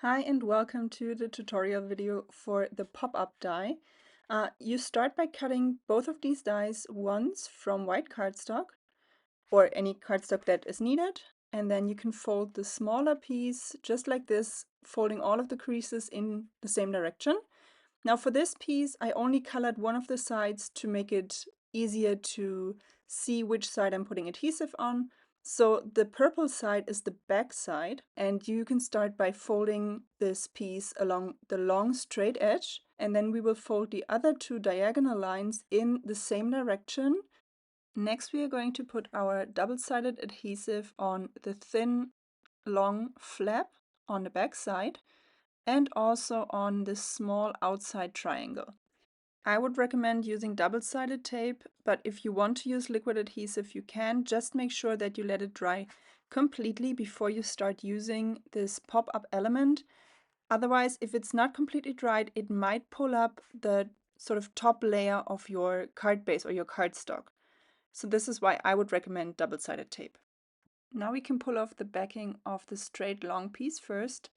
Hi and welcome to the tutorial video for the pop-up die. You start by cutting both of these dies once from white cardstock or any cardstock that is needed, and then you can fold the smaller piece just like this, folding all of the creases in the same direction. Now for this piece I only colored one of the sides to make it easier to see which side I'm putting adhesive on. So the purple side is the back side, and you can start by folding this piece along the long straight edge, and then we will fold the other two diagonal lines in the same direction. Next we are going to put our double-sided adhesive on the thin long flap on the back side and also on this small outside triangle. I would recommend using double-sided tape, but if you want to use liquid adhesive you can. Just make sure that you let it dry completely before you start using this pop-up element. Otherwise, if it's not completely dried, it might pull up the sort of top layer of your card base or your cardstock. So this is why I would recommend double-sided tape. Now we can pull off the backing of the straight long piece first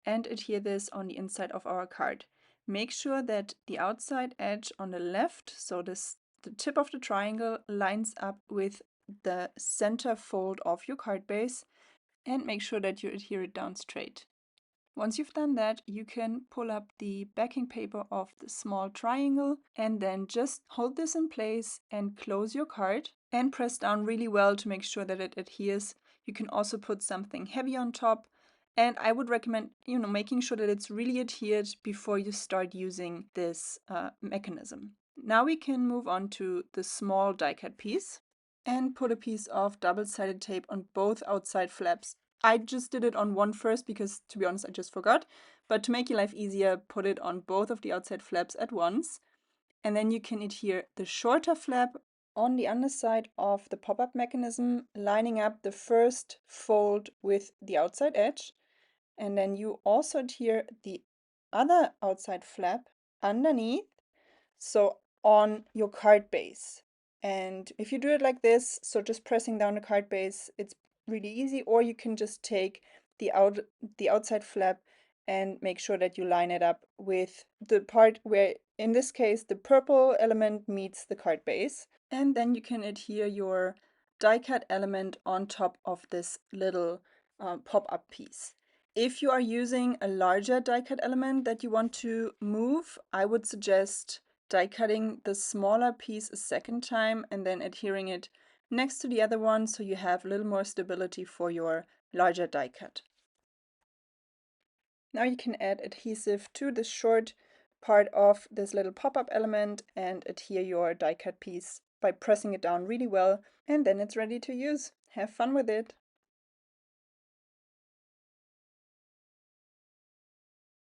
and adhere this on the inside of our card. Make sure that the outside edge on the left, so the tip of the triangle, lines up with the center fold of your card base, and make sure that you adhere it down straight. Once you've done that, you can pull up the backing paper of the small triangle and then just hold this in place and close your card and press down really well to make sure that it adheres. You can also put something heavy on top, and I would recommend making sure that it's really adhered before you start using this mechanism. Now we can move on to the small die cut piece and put a piece of double-sided tape on both outside flaps. I just did it on one first because, to be honest, I just forgot. But to make your life easier, put it on both of the outside flaps at once. And then you can adhere the shorter flap on the underside of the pop-up mechanism, lining up the first fold with the outside edge. And then you also adhere the other outside flap underneath, so on your card base. And if you do it like this, so just pressing down the card base, it's really easy. Or you can just take the outside flap and make sure that you line it up with the part where, in this case, the purple element meets the card base. And then you can adhere your die cut element on top of this little pop-up piece. If you are using a larger die cut element that you want to move, I would suggest die cutting the smaller piece a second time and then adhering it next to the other one so you have a little more stability for your larger die cut. Now you can add adhesive to the short part of this little pop-up element and adhere your die cut piece by pressing it down really well, and then it's ready to use. Have fun with it!